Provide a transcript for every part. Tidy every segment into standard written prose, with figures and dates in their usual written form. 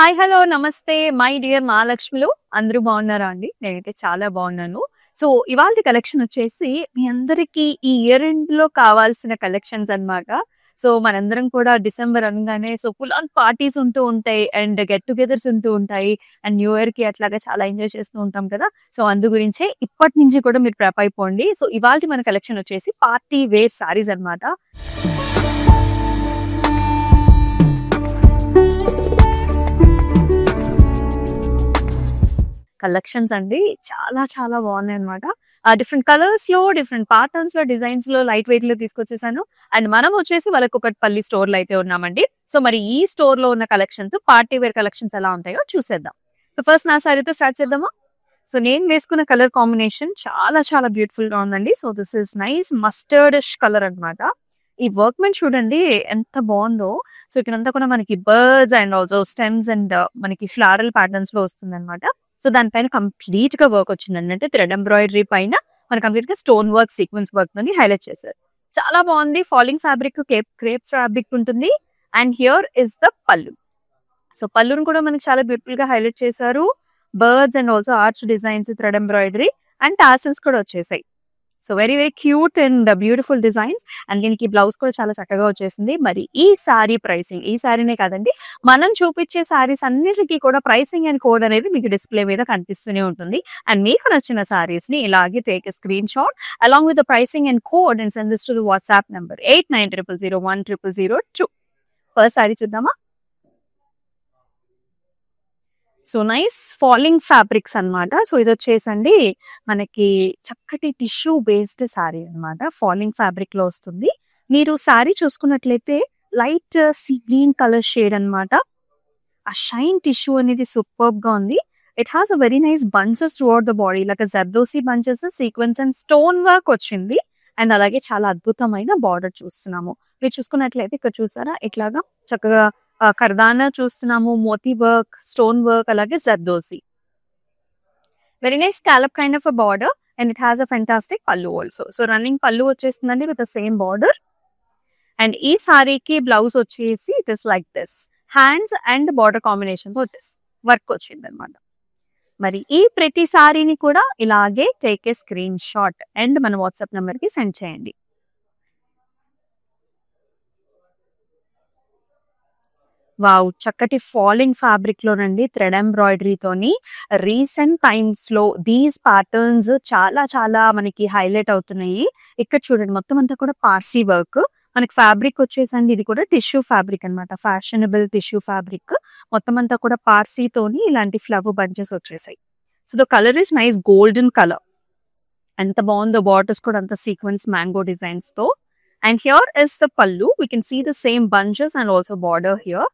Hi hello నమస్తే my dear మహాలక్ష్మిలు అందరూ బాగున్నారా అండి? నేనైతే చాలా బాగున్నాను. సో ఇవాల్టి కలెక్షన్ వచ్చేసి మీ అందరికీ ఈ ఇయర్ ఎండ్ లో కావాల్సిన కలెక్షన్స్ అన్నమాట. సో మనందరం కూడా డిసెంబర్ అనగానే సో ఫుల్ ఆన్ పార్టీస్ ఉంటూ ఉంటాయి అండ్ గెట్ టుగెదర్స్ ఉంటూ ఉంటాయి అండ్ న్యూ ఇయర్ కి అట్లాగా చాలా ఎంజాయ్ చేస్తూ ఉంటాం కదా. సో అందు గురించే ఇప్పటి నుంచి కూడా మీరు ప్రెప్ అయిపోండి. సో ఇవాల్టి మన కలెక్షన్ వచ్చేసి పార్టీ వేర్ సారీస్ అన్నమాట. కలెక్షన్స్ అండి చాలా చాలా బాగున్నాయి అనమాట. డిఫరెంట్ కలర్స్ లో డిఫరెంట్ ప్యాటర్న్స్ లో డిజైన్స్ లో లైట్ వెయిట్ లో తీసుకొచ్చేసాను. అండ్ మనం వచ్చేసి వలకుకట్పల్లి స్టోర్ లో అయితే ఉన్నామండి. సో మరి ఈ స్టోర్ లో ఉన్న కలెక్షన్స్ పార్టీ వేర్ కలెక్షన్స్ ఎలా ఉంటాయో చూసేద్దాం. సో ఫస్ట్ నా సారీతో స్టార్ట్ చేద్దామా? సో నేను వేసుకున్న కలర్ కాంబినేషన్ చాలా చాలా బ్యూటిఫుల్ గా ఉందండి. So this is nice mustard colour అన్నమాట. ఈ వర్క్మెన్ చూడండి ఎంత బాగుందో. సో ఇక్కడంతా కూడా మనకి birds and also stems and మనకి ఫ్లారల్ ప్యాటర్న్స్ లో వస్తుంది అనమాట. సో దానిపైన కంప్లీట్ గా వర్క్ వచ్చింది అంటే థ్రెడ్ ఎంబ్రాయిడరీ పైన మన కంప్లీట్ గా స్టోన్ వర్క్ సీక్వెన్స్ వర్క్ ని హైలైట్ చేశారు. చాలా బాగుంది. ఫాలింగ్ ఫ్యాబ్రిక్ క్రేప్ ఫ్యాబ్రిక్ ఉంటుంది. And here is the pallu. So పల్లును కూడా మనకి చాలా బ్యూటిఫుల్ గా హైలైట్ చేశారు. Birds and also arch designs thread embroidery and tassels కూడా వచ్చేసాయి. So very very cute and beautiful designs. And దీనికి బ్లౌజ్ కూడా చాలా చక్కగా వచ్చేసింది. మరి ఈ సారీ ప్రైసింగ్, ఈ సారీనే కాదండి మనం చూపించే సారీస్ అన్నిటికీ కూడా ప్రైసింగ్ అండ్ కోడ్ అనేది మీకు డిస్ప్లే మీద కనిపిస్తూనే ఉంటుంది. అండ్ మీకు నచ్చిన సారీస్ ని ఇలాగే take screen shot along with the pricing and code and send this to the WhatsApp number 8900010002. First sorry చూద్దామా? సో నైస్ ఫాలింగ్ ఫ్యాబ్రిక్స్ అన్నమాట. సో ఇది వచ్చేసండి మనకి చక్కటి టిష్యూ బేస్డ్ శారీ అన్నమాట. ఫాలింగ్ ఫ్యాబ్రిక్ లో వస్తుంది. మీరు శారీ చూసుకున్నట్లయితే light sea green colour shade అన్నమాట. ఆ షైన్ టిష్యూ అనేది సూపర్బ్ గా ఉంది. It has a very nice bunches through out the body like zardozi bunches sequence and stone work వచ్చింది. అండ్ అలాగే చాలా అద్భుతమైన బార్డర్ చూస్తున్నాము. మీరు చూసుకున్నట్లయితే ఇక్కడ చూసారా ఇట్లాగా చక్కగా కర్దానా చూస్తున్నాము, మోతీ వర్క్, స్టోన్ వర్క్, అలాగే zardozi. Very nice scallop kind of a border and it has a fantastic pallu also. So running pallu వచ్చేస్తుందండి with the same border. And ఈ సారీకి బ్లౌజ్ వచ్చేసి it is like this hands and border combination తో work వచ్చింది అనమాట. మరి ఈ ప్రతి సారీని కూడా ఇలాగే take a screen shot and మన వాట్సాప్ నెంబర్ కి సెండ్ చేయండి. వావ్! చక్కటి ఫాలింగ్ ఫ్యాబ్రిక్ లోనండి థ్రెడ్ ఎంబ్రాయిడరీతోని రీసెంట్ టైమ్స్ లో దీస్ ప్యాటర్న్స్ చాలా చాలా మనకి హైలైట్ అవుతున్నాయి. ఇక్కడ చూడండి మొత్తం అంతా కూడా పార్సీ వర్క్. మనకి ఫ్యాబ్రిక్ వచ్చేసండి ఇది కూడా టిష్యూ ఫ్యాబ్రిక్ అన్నమాట. Fashionable tissue fabric. మొత్తం అంతా కూడా పార్సీతోని ఇలాంటి ఫ్లవర్ బంచెస్ వచ్చేసాయి. So the colour is nice golden colour. ఎంత బాగుందో బార్డర్స్ కూడా అంత సీక్వెన్స్ మ్యాంగో డిజైన్స్ తో. And here is the pallu. We can see the same bunches and also border here.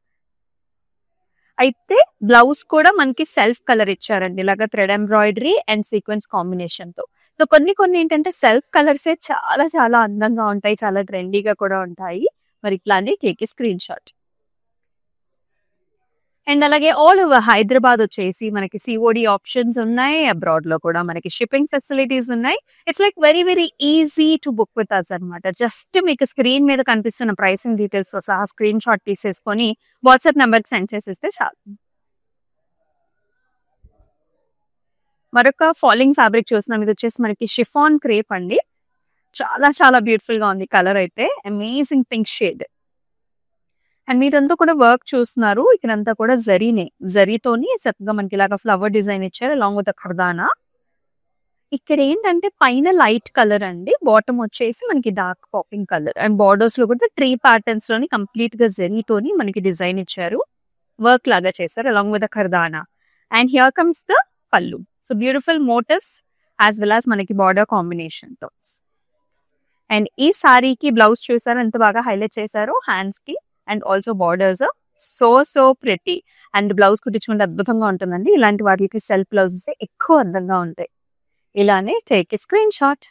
అయితే బ్లౌజ్ కూడా మనకి సెల్ఫ్ కలర్ ఇచ్చారండి ఇలాగా thread embroidery and sequence combination తో. సో కొన్ని కొన్ని ఏంటంటే సెల్ఫ్ కలర్సే చాలా చాలా అందంగా ఉంటాయి, చాలా ట్రెండీగా కూడా ఉంటాయి. మరి ఇట్లానే టేక్ స్క్రీన్ షాట్. అండ్ అలాగే ఆల్ ఓవర్ హైదరాబాద్ వచ్చేసి మనకి సిఓడి ఆప్షన్స్ ఉన్నాయి. అబ్రాడ్ లో కూడా మనకి షిప్పింగ్ ఫెసిలిటీస్ ఉన్నాయి. It's like very very easy to book with us అనమాట. జస్ట్ మీకు స్క్రీన్ మీద కనిపిస్తున్న ప్రైసింగ్ డీటెయిల్స్ తో సహా స్క్రీన్ షాట్ తీసేసుకొని వాట్సాప్ నెంబర్ కి సెండ్ చేసేస్తే చాలు. మరొక ఫాలింగ్ ఫ్యాబ్రిక్ చూస్తున్నాం. ఇది వచ్చేసి మనకి షిఫాన్ క్రేప్ అండి. చాలా చాలా బ్యూటిఫుల్ గా ఉంది. కలర్ అయితే అమేజింగ్ పింక్ షేడ్. అండ్ మీరంతా కూడా వర్క్ చూస్తున్నారు. ఇక్కడంతా కూడా జరీతోని చక్కగా మనకి ఇలాగా ఫ్లవర్ డిజైన్ ఇచ్చారు అలాంగ్ విత్ ఖర్దానా. ఇక్కడ ఏంటంటే పైన లైట్ కలర్ అండి, బాటమ్ వచ్చేసి మనకి dark popping colour and borders లో కూడా ట్రీ ప్యాటర్న్స్ లోని కంప్లీట్ గా జరీతోని మనకి డిజైన్ ఇచ్చారు. వర్క్ లాగా చేశారు along with kardana. And here comes the pallu. So beautiful motifs as well as మనకి బార్డర్ కాంబినేషన్ తో. అండ్ ఈ సారీకి బ్లౌజ్ చూసారు ఎంత బాగా హైలైట్ చేశారు హ్యాండ్స్ కి and also borders. So pretty. And blouse కుట్టించుకుంటే అద్భుతంగా ఉంటుందండి. ఇలాంటి వాటికి సెల్ఫ్ బ్లౌజెస్ ఎక్కువ అందంగా ఉంటాయి. ఇలానే టేక్ స్క్రీన్ షాట్.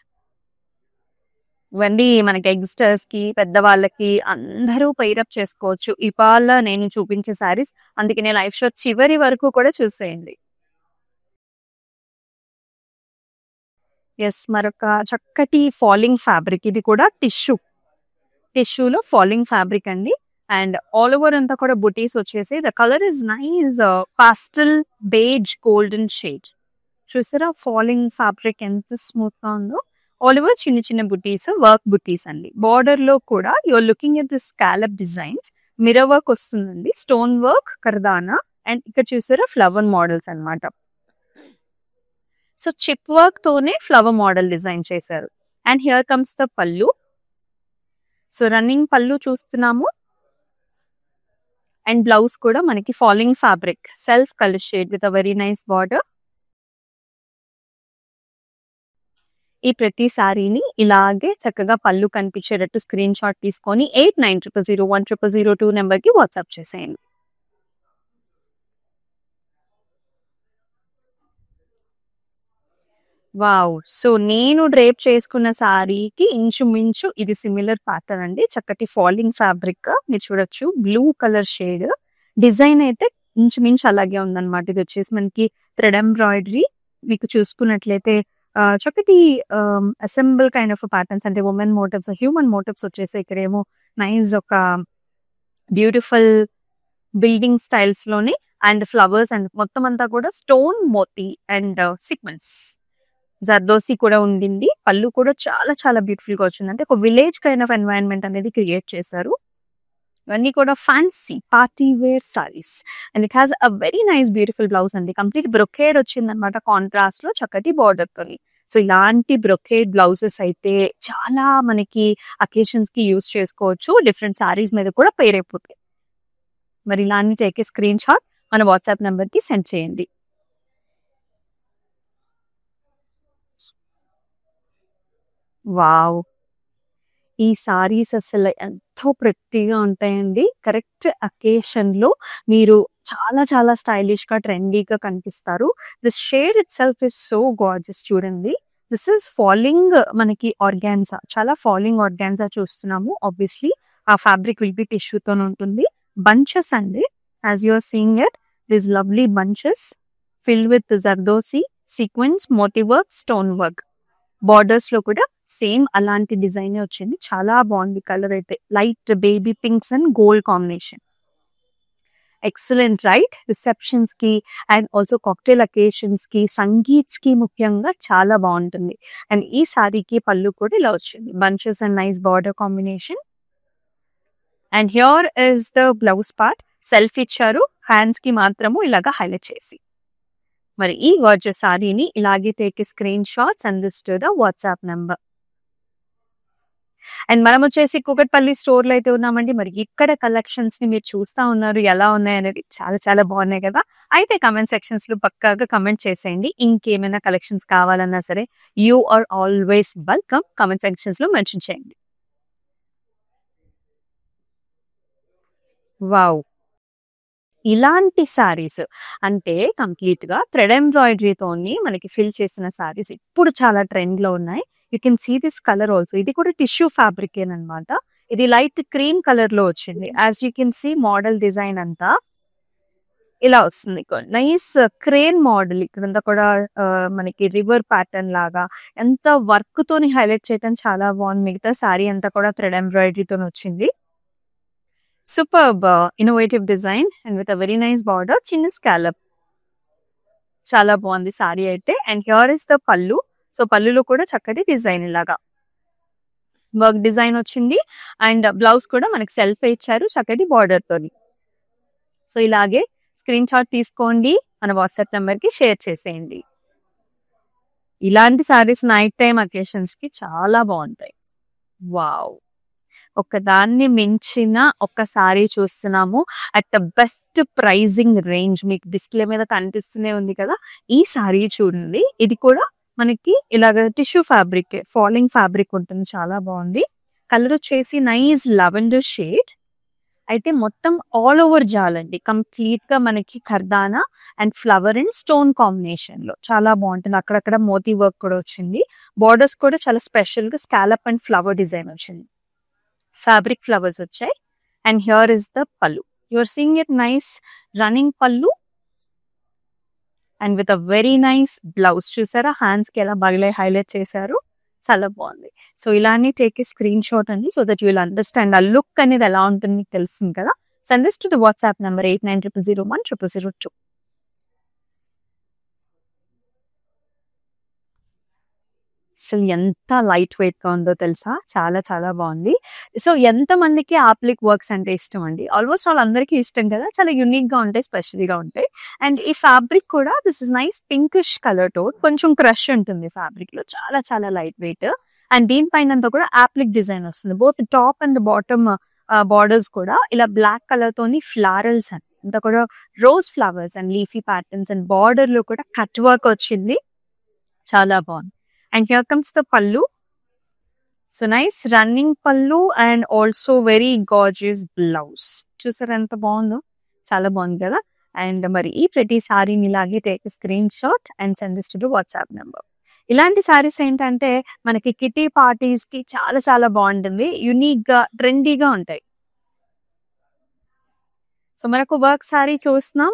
ఇవన్నీ మనకి యంగ్స్టర్స్ కి పెద్దవాళ్ళకి అందరూ పైరప్ చేసుకోవచ్చు. ఇవాళ నేను చూపించే సారీస్. అందుకనే లైవ్ షో చివరి వరకు కూడా చూసేయండి. ఎస్ మరొక చక్కటి ఫాలింగ్ ఫ్యాబ్రిక్. ఇది కూడా టిష్యూలో ఫాలింగ్ ఫ్యాబ్రిక్ అండి. అండ్ ఆల్ ఓవర్ అంతా కూడా బుటీస్ వచ్చేసి the colour is nice pastel beige golden shade. చూసారా ఫాలింగ్ ఫ్యాబ్రిక్ ఎంత స్మూత్ గా ఉందో. ఆల్ ఓవర్ చిన్న చిన్న బుటీస్, వర్క్ బుటీస్ అండి. బార్డర్ లో కూడా you're looking at the scallop designs, mirror work వస్తుందండి, స్టోన్ వర్క్, కర్దానా, అండ్ ఇక్కడ చూసారా ఫ్లవర్ మోడల్స్ అన్నమాట. సో చిప్ వర్క్ తోనే ఫ్లవర్ మోడల్ డిజైన్ చేశారు. And here comes the pallu. So running pallu చూస్తున్నాము. అండ్ బ్లౌజ్ కూడా మనకి falling fabric, self colour shade with a very nice border. ఈ ప్రతి సారీని ఇలాగే చక్కగా పళ్ళు కనిపించేటట్టు స్క్రీన్ షాట్ తీసుకొని 8900010002 నెంబర్ కి వాట్సాప్ చేసేయండి. వావ్! సో నేను డ్రేప్ చేసుకున్న సారీకి ఇంచుమించు ఇది సిమిలర్ ప్యాటర్న్ అండి. చక్కటి ఫాలింగ్ ఫ్యాబ్రిక్ మీరు చూడొచ్చు, బ్లూ కలర్ షేడ్. డిజైన్ అయితే ఇంచుమించు అలాగే ఉందన్నమాట. ఇది వచ్చేసి మనకి థ్రెడ్ ఎంబ్రాయిడరీ. మీకు చూసుకున్నట్లయితే చక్కటి అసెంబుల్ కైండ్ ఆఫ్ ప్యాటర్న్స్, అంటే ఉమెన్ మోటివ్స్, హ్యూమన్ మోటివ్స్ వచ్చేసి ఇక్కడేమో నైస్ ఒక బ్యూటిఫుల్ బిల్డింగ్ స్టైల్స్ లోనే అండ్ ఫ్లవర్స్ అండ్ మొత్తం అంతా కూడా స్టోన్ మోతీ అండ్ సీక్వెన్స్ జర్దోసి కూడా ఉండింది. పళ్ళు కూడా చాలా చాలా బ్యూటిఫుల్ గా వచ్చింది. అంటే ఒక విలేజ్ కైండ్ ఆఫ్ ఎన్వైరన్మెంట్ అనేది క్రియేట్ చేశారు. ఇవన్నీ కూడా fancy party wear sarees and it has a very nice beautiful blouse అండి. కంప్లీట్ బ్రొకేడ్ వచ్చింది అనమాట, కాంట్రాస్ట్ లో చక్కటి బార్డర్ తోని. సో ఇలాంటి బ్రొకేడ్ బ్లౌజెస్ అయితే చాలా మనకి అకేషన్స్ కి యూస్ చేసుకోవచ్చు. డిఫరెంట్ సారీస్ మీద కూడా పేర్ అయిపోతాయి. మరి ఇలాంటి టేక్ స్క్రీన్ షాట్ మన వాట్సాప్ నెంబర్ కి సెండ్ చేయండి. వావ్! ఈ సారీస్ అసలు ఎంతో ప్రెట్టీగా ఉంటాయండి. కరెక్ట్ అకేషన్ లో మీరు చాలా చాలా స్టైలిష్ గా ట్రెండీగా కనిపిస్తారు. This shade itself is so gorgeous. చూడండి, దిస్ ఇస్ ఫాలింగ్ మనకి ఆర్గాన్జా, చాలా ఫాలింగ్ ఆర్గాన్జా చూస్తున్నాము. ఆబ్వియస్లీ ఆ ఫ్యాబ్రిక్ విల్ బి టిష్యూతో ఉంటుంది. బంచెస్ అండి, as you are seeing it, this lovely bunches filled with zardozi, sequence, motif work, stone work. Borders లో కూడా సేమ్ అలాంటి డిజైన్ వచ్చింది. చాలా బాగుంది. కలర్ అయితే light baby pinks and gold combination. Excellent right? Receptions కి అండ్ ఆల్సో కాక్టైల్ అకేషన్స్ కి, సంగీత్స్ కి ముఖ్యంగా చాలా బాగుంటుంది. అండ్ ఈ సారీకి పళ్ళు కూడా ఇలా వచ్చింది, bunches and nice border combination. And here is the blouse part. Self ఇచ్చారు, హ్యాండ్స్ కి మాత్రము ఇలాగా హైలైట్ చేసి. మరి ఈ గార్జియస్ సారీని ఇలాగే take screen shots and this to the WhatsApp number. And మనం వచ్చేసి కూకట్పల్లి స్టోర్ లో అయితే ఉన్నామండి. మరి ఇక్కడ కలెక్షన్స్ ని మీరు చూస్తా ఉన్నారు, ఎలా ఉన్నాయి అనేది చాలా చాలా బాగున్నాయి కదా. అయితే కమెంట్ సెక్షన్స్ లో పక్కాగా కమెంట్ చేసేయండి. ఇంకేమైనా కలెక్షన్స్ కావాలన్నా సరే you are always welcome. Comment sections లో మెన్షన్ చేయండి. వావ్! ఇలాంటి సారీస్ అంటే కంప్లీట్ గా థ్రెడ్ ఎంబ్రాయిడరీతోని మనకి ఫిల్ చేసిన సారీస్ ఇప్పుడు చాలా ట్రెండ్ లో ఉన్నాయి. You can see this colour also. ఇది కూడా టిష్యూ ఫ్యాబ్రిక్ అనమాట. ఇది లైట్ క్రీమ్ కలర్ లో వచ్చింది. As you can see model design అంతా ఇలా వస్తుంది. Nice crane model. ఇక్కడంతా కూడా మనకి రివర్ ప్యాటర్న్ లాగా ఎంత వర్క్ తోని హైలైట్ చేయడం చాలా బాగుంది. మిగతా సారీ అంతా కూడా థ్రెడ్ ఎంబ్రాయిడరీతో వచ్చింది. Superb innovative design and with a very nice border, చిన్న స్కాలప్. చాలా బాగుంది సారీ అయితే. And here is the pallu. So పళ్ళులో కూడా చక్కటి డిజైన్ ఇలాగా వర్క్ డిజైన్ వచ్చింది. అండ్ బ్లౌజ్ కూడా మనకి సెల్ఫ్ ఇచ్చారు చక్కటి బార్డర్ తోని. సో ఇలాగే స్క్రీన్ షాట్ తీసుకోండి, మన వాట్సాప్ నెంబర్ కి షేర్ చేసేయండి. ఇలాంటి సారీస్ నైట్ టైం అకేషన్స్ కి చాలా బాగుంటాయి. వావ్! ఒకదాన్ని మించిన ఒక సారీ చూస్తున్నాము at the best pricing range. మీకు డిస్ప్లే మీద కనిపిస్తూనే ఉంది కదా. ఈ సారీ చూడండి, ఇది కూడా మనకి ఇలాగ టిష్యూ ఫ్యాబ్రిక్, ఫాలింగ్ ఫ్యాబ్రిక్ ఉంటుంది. చాలా బాగుంది. కలర్ వచ్చేసి నైస్ లెవెండర్ షేడ్. అయితే మొత్తం ఆల్ ఓవర్ జాలండి, కంప్లీట్ గా మనకి కర్దానా and flower and stone combination లో చాలా బాగుంటుంది. అక్కడక్కడ మోతీ వర్క్ కూడా వచ్చింది. బార్డర్స్ కూడా చాలా స్పెషల్ గా స్కాలప్ అండ్ ఫ్లవర్ డిజైన్ వచ్చింది. ఫ్యాబ్రిక్ ఫ్లవర్స్ వచ్చాయి. And here is the pallu. You are seeing it nice running pallu and with a very nice blouse. చూసారా హ్యాండ్స్ కి ఎలా బగలే హైలైట్ చేశారు. చాలా బాగుంది. సో ఇలానే టేక్ ఏ స్క్రీన్ షాట్ అండి. So that you will understand ఆ లుక్ అనేది ఎలా ఉంటుంది మీకు తెలుస్తుంది కదా. Send this to the WhatsApp number 8900010002. అసలు ఎంత లైట్ వెయిట్‌గా ఉందో తెలుసా? చాలా చాలా బావుంది. సో ఎంతమందికి ఆప్లిక్ వర్క్స్ అంటే ఇష్టం అండి? ఆల్మోస్ట్ అందరికీ ఇష్టం కదా! చాలా యూనిక్‌గా ఉంటాయి, స్పెషల్‌గా ఉంటాయి. అండ్ ఈ ఫ్యాబ్రిక్ కూడా this is nice pinkish colour tone. కొంచెం క్రష్ ఉంటుంది ఫ్యాబ్రిక్‌లో. చాలా చాలా లైట్ వెయిట్. అండ్ దీనిపైనంతా కూడా ఆప్లిక్ డిజైన్ వస్తుంది. Both top and bottom borders కూడా ఇలా బ్లాక్ కలర్‌తోని ఫ్లారల్స్ అంతా కూడా rose flowers and leafy patterns and బార్డర్‌లో కూడా కట్ వర్క్ వచ్చింది. చాలా బావుంది. And here comes the pallu. So nice running పల్లు and also very gorgeous blouse. చూసారా ఎంత బాగుందో? చాలా బాగుంది కదా. అండ్ మరి ఈ ప్రతి సారీని ఇలాగే take screen shot and send this to the WhatsApp number. ఇలాంటి సారీస్ ఏంటంటే మనకి కిటీ పార్టీస్ కి చాలా చాలా బాగుంటుంది. యునిక్ గా ట్రెండీగా ఉంటాయి. సో మనకు వర్క్ సారీ చూస్తున్నాం.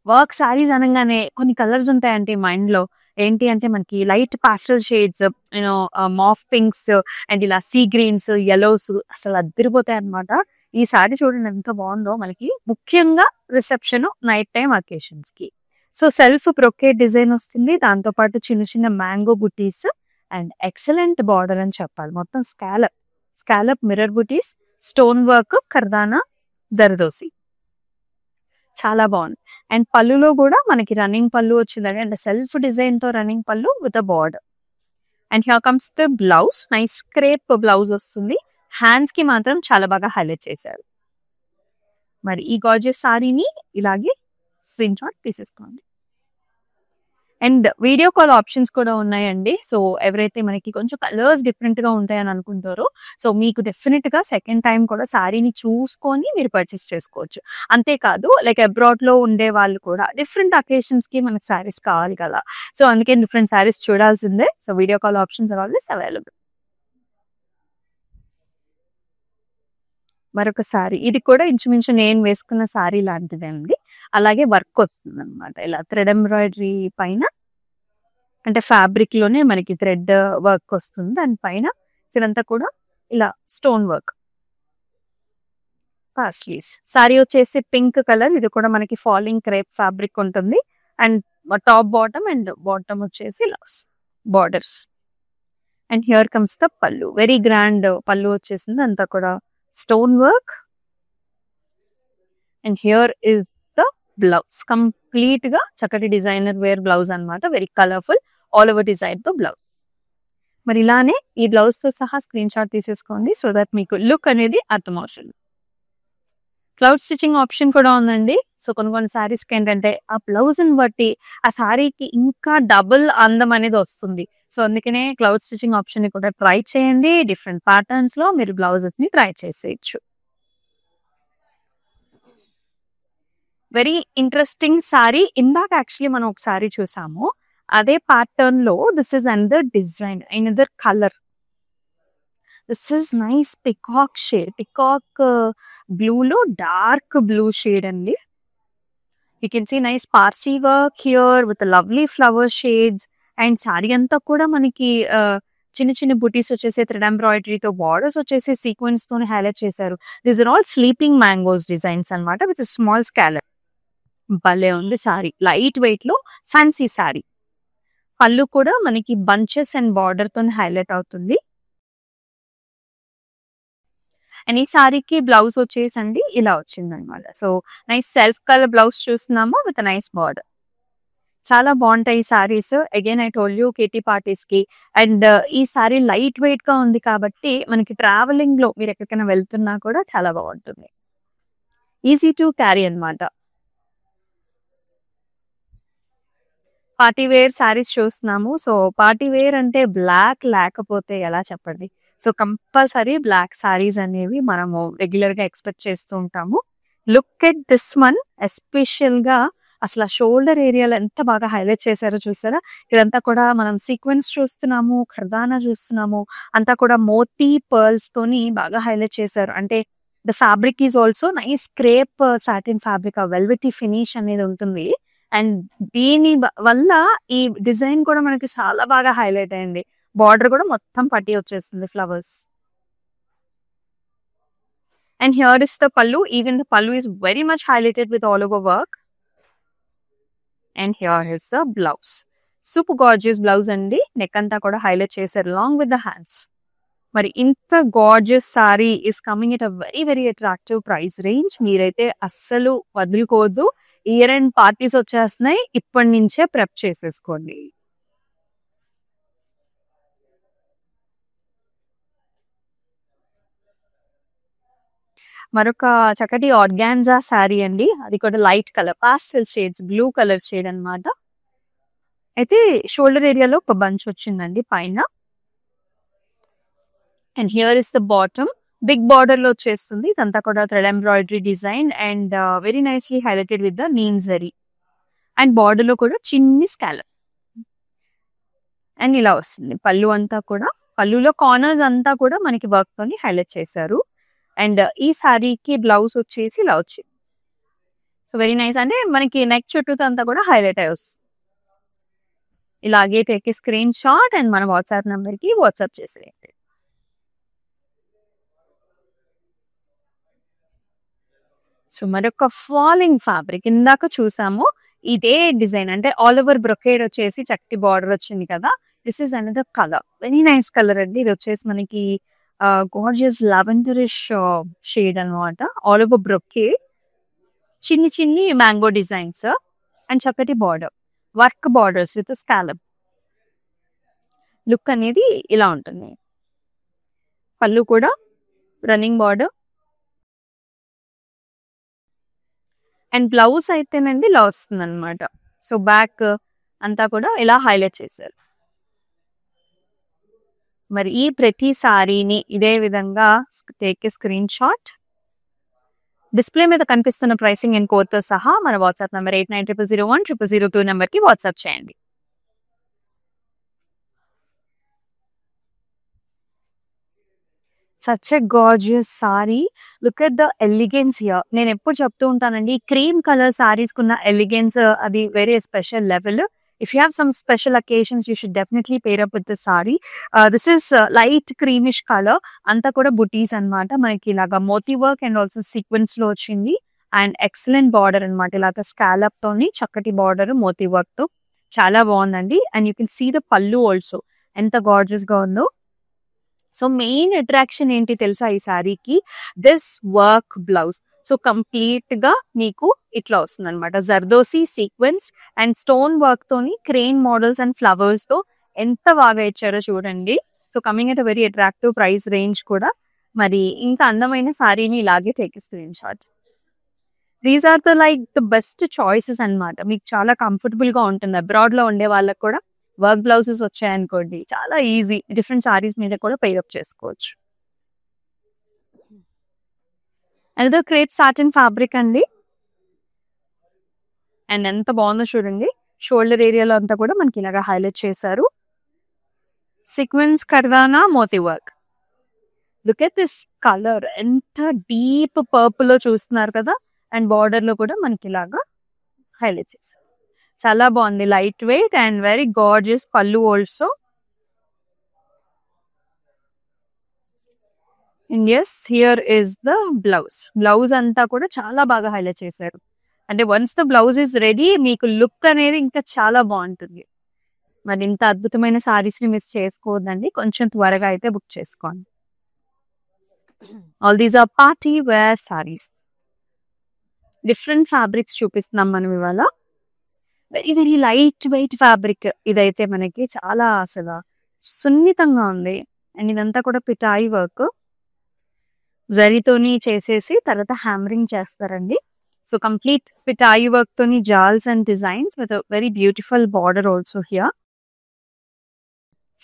వర్క్ సారీస్ అనగానే కొన్ని కలర్స్ ఉంటాయండి మైండ్ లో. ఏంటి అంటే మనకి light pastel shades, you know mauve pinks and ఇలా సీ గ్రీన్స్, యెలోస్ అసలు అద్దరిపోతాయి అనమాట. ఈ సారీ చూడండి ఎంత బాగుందో. మనకి ముఖ్యంగా రిసెప్షన్, నైట్ టైం అకేషన్స్ కి. సో సెల్ఫ్ బ్రొకేట్ డిజైన్ వస్తుంది. దాంతో పాటు చిన్న చిన్న mango buttis and excellent border అని చెప్పాలి. మొత్తం స్కాలప్ మిర్రర్ బుటీస్, స్టోన్ వర్క్, కర్దానా, దర్దోసి. చాలా బాగుంది. అండ్ పళ్ళులో కూడా మనకి రన్నింగ్ పళ్ళు వచ్చిందండి. అంటే సెల్ఫ్ డిజైన్ తో రన్నింగ్ పళ్ళు with a border. And here comes the blouse. Nice crepe blouse వస్తుంది. హ్యాండ్స్ కి మాత్రం చాలా బాగా హైలైట్ చేశారు. మరి ఈ గార్జియస్ సారీని ఇలాగే స్క్రీన్ షాట్ తీసేసుకోండి. అండ్ వీడియో కాల్ ఆప్షన్స్ కూడా ఉన్నాయండి. సో ఎవరైతే మనకి కొంచెం కలర్స్ డిఫరెంట్ గా ఉంటాయని అనుకుంటారో, సో మీకు డెఫినెట్ గా సెకండ్ టైం కూడా సారీని చూసుకొని మీరు పర్చేస్ చేసుకోవచ్చు. అంతేకాదు లైక్ అబ్రాడ్ లో ఉండే వాళ్ళు కూడా డిఫరెంట్ అకేషన్స్ కి మనకి సారీస్ కావాలి కదా. సో అందుకే డిఫరెంట్ సారీస్ చూడాల్సిందే. So video call options are always available. మరొక సారీ, ఇది కూడా ఇంచుమించు నేను వేసుకున్న సారీ లాంటిదే అండి. అలాగే వర్క్ వస్తుంది అనమాట. ఇలా థ్రెడ్ ఎంబ్రాయిడరీ పైన, అంటే ఫ్యాబ్రిక్ లోనే మనకి థ్రెడ్ వర్క్ వస్తుంది. దానిపైన ఇదంతా కూడా ఇలా స్టోన్ వర్క్. పాస్లీస్ సారీ వచ్చేసి పింక్ కలర్. ఇది కూడా మనకి ఫాలింగ్ క్రేప్ ఫ్యాబ్రిక్ ఉంటుంది. And top bottom and bottom వచ్చేసి ఇలా borders. And here comes the పల్లు. వెరీ గ్రాండ్ పల్లు వచ్చేసింది. అంతా కూడా stone work. And here is the blouse. Complete గా చక్కటి డిజైనర్ వేర్ బ్లౌజ్ అనమాట. Very colourful all over design తో బ్లౌజ్. మరి ఇలానే ఈ బ్లౌజ్ తో సహా స్క్రీన్ షాట్ తీసేసుకోండి. సో దట్ మీకు లుక్ అనేది అర్థమవుతుంది. క్లౌడ్ స్టిచ్చింగ్ ఆప్షన్ కూడా ఉందండి. సో కొన్ని సారీస్ కి ఏంటంటే ఆ బ్లౌజ్ ని బట్టి ఆ సారీకి ఇంకా డబుల్ అందం అనేది వస్తుంది. సో అందుకనే క్లౌడ్ స్టిచ్చింగ్ ఆప్షన్ ని కూడా ట్రై చేయండి. డిఫరెంట్ ప్యాటర్న్స్ లో మీరు బ్లౌజెస్ ని ట్రై చేసేయచ్చు. Very interesting saree. ఇందాక యాక్చువల్లీ మనం ఒక సారీ చూసాము. అదే ప్యాటర్న్ లో this is another design, another colour. This is nice peacock shade. Peacock blue లో డార్క్ బ్లూ షేడ్ అండి. You can see nice Parsi work here with lovely flower shades. And saree అంతా కూడా మనకి చిన్న చిన్న బుటీస్ వచ్చేసి థ్రెడ్ ఎంబ్రాయిడరీతో, బార్డర్స్ వచ్చేసి సీక్వెన్స్ తోనే హైలైట్ చేశారు. These are all sleeping mangoes designs అనమాట విత్ స్మాల్ స్కాలర్. భలే ఉంది సారీ. లైట్ వెయిట్ లో ఫ్యాన్సీ సారీ. పళ్ళు కూడా మనకి బంచెస్ అండ్ బార్డర్ తో హైలైట్ అవుతుంది. అండ్ ఈ సారీకి బ్లౌజ్ వచ్చేసండి ఇలా వచ్చింది అనమాట. So nice self colour blouse చూస్తున్నాము విత్ నైస్ బార్డర్. చాలా బాగుంటాయి ఈ saris. Again I told you kitty parties కి. అండ్ ఈ సారీ లైట్ వెయిట్ గా ఉంది కాబట్టి మనకి ట్రావెలింగ్ లో మీరు ఎక్కడికైనా వెళ్తున్నా కూడా చాలా బాగుంటుంది. ఈజీ టు క్యారీ అనమాట. పార్టీ వేర్ సారీస్ చూస్తున్నాము. సో పార్టీ వేర్ అంటే బ్లాక్ లేకపోతే ఎలా చెప్పండి. సో కంపల్సరీ బ్లాక్ సారీస్ అనేవి మనము రెగ్యులర్ గా ఎక్స్పెక్ట్ చేస్తూ ఉంటాము. Look at this one. Special గా అసలు ఆ షోల్డర్ ఏరియాలో ఎంత బాగా హైలైట్ చేశారో చూసారా. ఇదంతా కూడా మనం సీక్వెన్స్ చూస్తున్నాము, ఖర్దానా చూస్తున్నాము. అంతా కూడా మోతీ పర్ల్స్ తోని బాగా హైలైట్ చేశారు. అంటే the fabric is also nice crepe satin fabric. ఆ వెల్వెటీ ఫినిష్ అనేది ఉంటుంది. అండ్ దీని వల్ల ఈ డిజైన్ కూడా మనకి చాలా బాగా హైలైట్ అయింది. బార్డర్ కూడా మొత్తం పట్టి వచ్చేస్తుంది flowers. And here is the pallu. Even the pallu is very much highlighted with all over work. And here is the blouse. Super gorgeous blouse andi. Neck anta kuda highlight chesaru along with the hands. మరి ఇంత gorgeous saree is coming at a very very attractive price range. మీరైతే అస్సలు వదులుకోవద్దు. Year and parties వచ్చేస్తున్నాయి. ఇప్పటి నుంచే prep చేసేసుకోండి. మరొక చక్కటి ఆర్గాన్జా శారీ అండి. అది కూడా light colour pastel shades blue colour shade అన్నమాట. అయితే షోల్డర్ ఏరియాలో ఒక బంచ్ వచ్చిందండి పైన. And here is the bottom. Big border లో వచ్చేస్తుంది. ఇదంతా కూడా thread embroidery design and very nicely highlighted with the నీమ్ జరీ. అండ్ బార్డర్ లో కూడా చిన్ని స్కాలప్. అండ్ ఇలా వస్తుంది పళ్ళు అంతా కూడా. పళ్ళులో కార్నర్స్ అంతా కూడా మనకి వర్క్ తోని హైలైట్ చేశారు. అండ్ ఈ శారీకి బ్లౌజ్ వచ్చేసి ఇలా వచ్చింది. So very nice. అంటే మనకి నెక్ చుట్టూతో అంతా కూడా హైలైట్ అయ్యి వస్తుంది. ఇలాగే టేక్ స్క్రీన్ షాట్ అండ్ మన వాట్సాప్ నెంబర్ కి వాట్సాప్ చేసేయండి. సో మరొక ఫాలింగ్ ఫ్యాబ్రిక్ ఇందాక చూసాము. ఇదే డిజైన్ అంటే ఆల్ ఓవర్ బ్రొకేడ్ వచ్చేసి చక్కటి బార్డర్ వచ్చింది కదా. This is another colour. Very nice colour అండి. ఇది వచ్చేసి మనకి గార్జియస్ లావెండరిష్ షేడ్ అనమాట. ఆల్ ఓవర్ బ్రొకేడ్ చిన్ని చిన్ని మ్యాంగో డిజైన్స్ అండ్ చక్కటి border work borders with scallop. Look అనేది ఇలా ఉంటుంది. పళ్ళు కూడా రన్నింగ్ బార్డర్. అండ్ బ్లౌజ్ అయితేనండి ఇలా వస్తుంది అనమాట. సో బ్యాక్ అంతా కూడా ఇలా హైలైట్ చేశారు. మరి ఈ ప్రతి సారీని ఇదే విధంగా take a screen shot. Display మీద కనిపిస్తున్న ప్రైసింగ్ అండ్ కోడ్ తో సహా మన వాట్సాప్ నెంబర్ 8900010002 నెంబర్ కి వాట్సాప్ చేయండి. Such a gorgeous sorry. Look at the elegance here. నేను ఎప్పుడు చెప్తూ ఉంటానండి, క్రీమ్ కలర్ సారీస్ కున్న ఎలిగెన్స్ అది very special level. If you have some special occasions, you should definitely pair up with this saree. This is light creamish color. Anta kuda booties anamata. Manaki ilaga moti work and also sequence lo ochindi. And excellent border anamata. Ilaga scallop toni chakkati border moti work to. Chala bagundi. And you can see the pallu also. Enta gorgeous ga undo. So main attraction enti telusa ee saree ki this work blouse. So complete గా నీకు ఇట్లా వస్తుంది అనమాట. Zardozi sequence and stone work తోని crane models and flowers తో ఎంత బాగా ఇచ్చారో చూడండి. So coming at a very attractive price range కూడా. మరి ఇంత అందమైన సారీని ఇలాగే take screenshot. These are the best choices అనమాట. మీకు చాలా కంఫర్టబుల్ గా ఉంటుంది. అబ్రాడ్ లో ఉండే వాళ్ళకి కూడా వర్క్ బ్లౌజెస్ వచ్చాయనుకోండి చాలా ఈజీ. డిఫరెంట్ సారీస్ మీద కూడా పేరప్ చేసుకోవచ్చు. అనదర్ క్రేప్ సాటిన్ ఫ్యాబ్రిక్ అండి. అండ్ ఎంత బాగుందో చూడండి. షోల్డర్ ఏరియాలో అంతా కూడా మనకి ఇలాగా హైలైట్ చేశారు. సీక్వెన్స్ కర్దానా మోతి work. Look at this colour. ఎంత డీప్ పర్పుల్ లో చూస్తున్నారు కదా. అండ్ బార్డర్ లో కూడా మనకి ఇలాగా హైలైట్ చేశారు. చాలా బాగుంది. Light weight and very gorgeous pallu also. And yes here is the blouse. Blouse అంతా కూడా చాలా బాగా హైలైట్ చేశారు. అంటే once the blouse is ready మీకు లుక్ అనేది ఇంకా చాలా బాగుంటుంది. మరి ఇంత అద్భుతమైన సారీస్ ని మిస్ చేసుకోవద్దండి. కొంచెం త్వరగా అయితే బుక్ చేసుకోండి. All these are party wear sarees. Different fabrics చూపిస్తున్నాం మనం ఇవాళ. Very very light weight fabric. ఇదైతే మనకి చాలా అసలు సున్నితంగా ఉంది. అండ్ ఇదంతా కూడా పిటాయి వర్క్. జరీతోని చేసేసి తర్వాత హ్యామరింగ్ చేస్తారండి. సో కంప్లీట్ పిటాయి వర్క్ తోని జాల్స్ and designs with very beautiful border also here.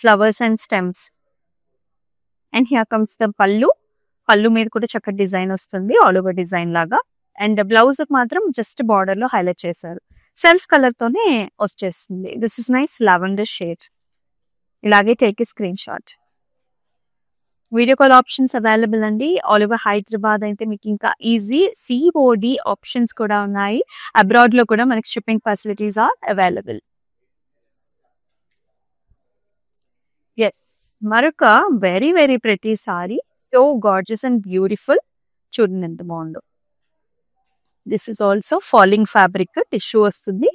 Flowers and stems. And here comes the pallu. Pallu మీద కూడా చక్కటి డిజైన్ వస్తుంది ఆల్ ఓవర్ డిజైన్ లాగా. అండ్ బ్లౌజ్ మాత్రం జస్ట్ బార్డర్ లో హైలైట్ చేశారు. సెల్ఫ్ కలర్ తోనే వచ్చేస్తుంది. This is nice lavender shade. ఇలాగే take a screen shot. Video call options available అండి. ఆల్ ఓవర్ హైదరాబాద్ అయితే మీకు ఇంకా ఈజీ COD ఆప్షన్స్ కూడా ఉన్నాయి. అబ్రాడ్ లో కూడా మనకి shipping facilities are available. Yes మరొక very very pretty sari, so gorgeous and beautiful. చూడండి ఎంత బాగుందో. This is also falling fabric, tissue వస్తుంది.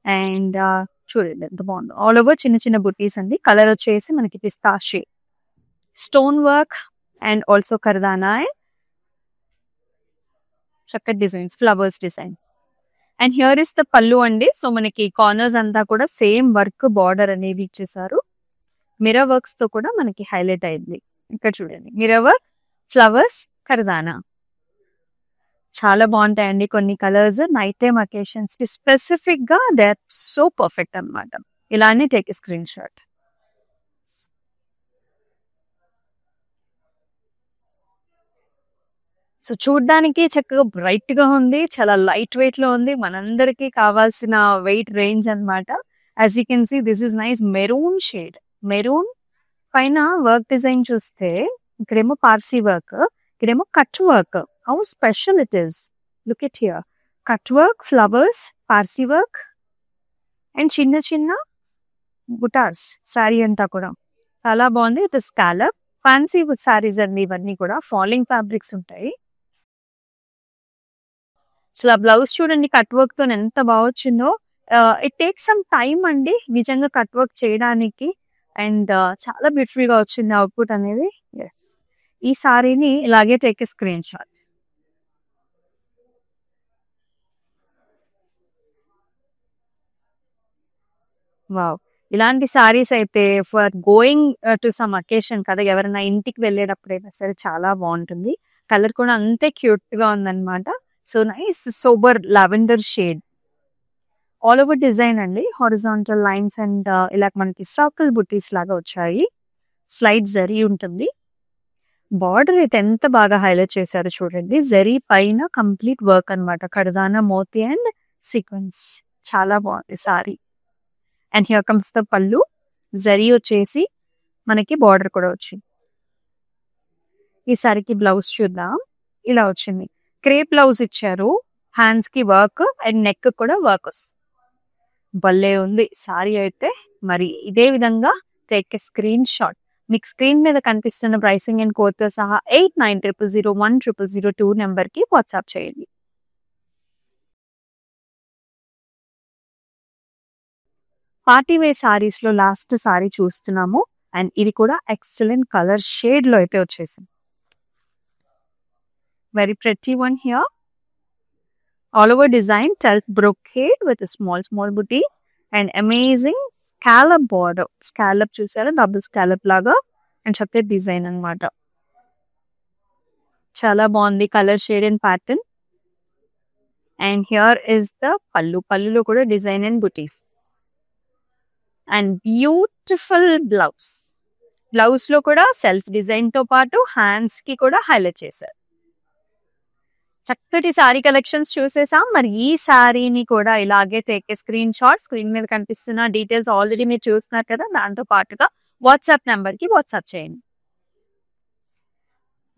అండ్ చూడండి ఎంత బాగుందో. ఆల్ ఓవర్ చిన్న చిన్న బుటీస్ అండి. కలర్ వచ్చేసి మనకి pistachio, stone work and also కర్దానా అండ్ చక్కటి designs, flowers design. And here is the pallu అండి. సో మనకి కార్నర్స్ అంతా కూడా సేమ్ వర్క్ బార్డర్ అనేవి ఇచ్చేసారు. మిర్రర్ వర్క్స్ తో కూడా మనకి హైలైట్ అయింది. ఇక్కడ చూడండి మిర్రర్ వర్క్, ఫ్లవర్స్, కర్దానా. చాలా బాగుంటాయండి కొన్ని కలర్స్. నైట్ టైమ్ అకేషన్స్ కి స్పెసిఫిక్ గా దే ఆర్ సో పర్ఫెక్ట్ అన్నమాట. ఇలానే టేక్ స్క్రీన్ షాట్. సో చూడ్డానికి చక్కగా బ్రైట్ గా ఉంది, చాలా లైట్ వెయిట్ లో ఉంది, మనందరికి కావాల్సిన వెయిట్ రేంజ్ అన్నమాట. As you can see this is nice maroon shade. Maroon పైన వర్క్ డిజైన్ చూస్తే ఇక్కడేమో పార్సీ వర్క్, ఇక్కడేమో cut work. How special it is. Look it here. Cut work, flowers, Parsi work and చిన్న చిన్న బుటాస్. శారీ అంతా కూడా చాలా బాగుంది. విత్ స్కాలప్ ఫ్యాన్సీ శారీస్ అండి ఇవన్నీ కూడా. ఫాలింగ్ ఫ్యాబ్రిక్స్ ఉంటాయి. సో ఆ బ్లౌజ్ చూడండి కట్ వర్క్ తో ఎంత బాగా వచ్చిందో. ఇట్ టేక్ సమ్ టైమ్ అండి నిజంగా కట్ వర్క్ చేయడానికి. అండ్ చాలా బ్యూటిఫుల్ గా వచ్చింది అవుట్పుట్ అనేది. ఎస్, ఈ సారీని ఇలాగే టేక్ స్క్రీన్ షాట్. వావ్, ఇలాంటి సారీస్ అయితే for going to some occasion కదా, ఎవరైనా ఇంటికి వెళ్ళేటప్పుడైనా సరే చాలా బాగుంటుంది. కలర్ కూడా అంతే క్యూట్ గా ఉందన్నమాట. So nice sober lavender shade. All over design అండి. హారిజాంటల్ లైన్స్ అండ్ ఇలా మనకి సర్కిల్ బుటీస్ లాగా వచ్చాయి. స్లైడ్ జరీ ఉంటుంది. బార్డర్ అయితే ఎంత బాగా హైలైట్ చేశారు చూడండి. జరీ పైన కంప్లీట్ వర్క్ అన్నమాట. కర్దానా, మోతి అండ్ సీక్వెన్స్. చాలా బాగుంది sorry. And here comes the పళ్ళు. జరీ వచ్చేసి మనకి బార్డర్ కూడా వచ్చింది. ఈ సారీకి బ్లౌజ్ చూద్దాం. ఇలా వచ్చింది. క్రేప్ బ్లౌజ్ ఇచ్చారు. హ్యాండ్స్ కి వర్క్ అండ్ నెక్ కూడా వర్క్ వస్తుంది. భలే ఉంది సారీ అయితే. మరి ఇదే విధంగా టేక్ ఎ స్క్రీన్ షాట్. మీకు స్క్రీన్ మీద కనిపిస్తున్న ప్రైసింగ్ అండ్ కోడ్ తో సహా 8900010002 నెంబర్ కి వాట్సాప్ చేయండి. పార్టీ వేర్ సారీస్ లో లాస్ట్ సారీ చూస్తున్నాము. అండ్ ఇది కూడా ఎక్సలెంట్ కలర్ షేడ్ లో అయితే వచ్చేసింది. Very pretty one here. All over design, self brocade with a small booty and amazing scallop border. Scallop చూసారా, డబుల్ స్కాలప్ లాగా అండ్ చక్కటి డిజైన్ అన్నమాట. చాలా బాగుంది colour shade and pattern. And here is the పళ్ళు. పళ్ళులో కూడా design and buttis and beautiful blouse. Blouse లో కూడా సెల్ఫ్ డిజైన్ తో పాటు హ్యాండ్స్ కి కూడా హైలైట్ చేశారు. చక్కటి సారీ కలెక్షన్స్ చూసేసాం. మరి ఈ సారీని కూడా ఇలాగే take a screen shot. Screen మీద కనిపిస్తున్న డీటెయిల్స్ ఆల్రెడీ మీరు చూస్తున్నారు కదా, దాంతో పాటుగా వాట్సాప్ నెంబర్ కి వాట్సాప్ చేయండి.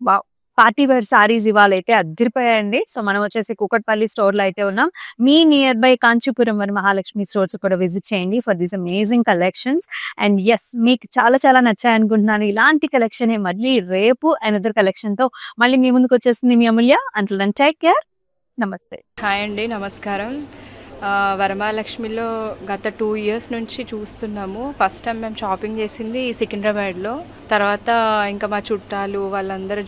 వావ్, పార్టీ వేర్ సారీస్ ఇవాళ అయితే అద్దరిపోయాయండి. సో మనం వచ్చేసి కూకట్పల్లి స్టోర్ లో అయితే ఉన్నాం. మీ నియర్ బై కాంచీపురం మరి మహాలక్ష్మి స్టోర్స్ కూడా విజిట్ చేయండి for these amazing collections. And yes, మీకు చాలా చాలా నచ్చాయి అనుకుంటున్నాను. ఇలాంటి కలెక్షన్ మళ్ళీ రేపు అనదర్ కలెక్షన్ తో మళ్ళీ మీ ముందుకు వచ్చేస్తుంది మీ Amulya. Until then take care. నమస్తే. హాయ్ అండి, నమస్కారం. వరమహాలక్ష్మిలో గత 2 years నుంచి చూస్తున్నాము. ఫస్ట్ టైం మేము షాపింగ్ చేసింది సికింద్రాబాద్లో. తర్వాత ఇంకా మా చుట్టాలు వాళ్ళందరూ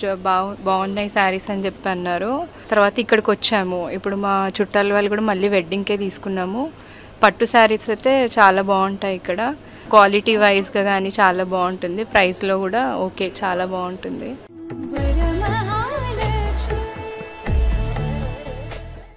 బాగున్నాయి శారీస్ అని చెప్పి అన్నారు. తర్వాత ఇక్కడికి వచ్చాము. ఇప్పుడు మా చుట్టాల వాళ్ళు కూడా మళ్ళీ వెడ్డింగ్కే తీసుకున్నాము. పట్టు శారీస్ అయితే చాలా బాగుంటాయి ఇక్కడ. క్వాలిటీ వైజ్గా కానీ చాలా బాగుంటుంది. ప్రైస్లో కూడా ఓకే, చాలా బాగుంటుంది.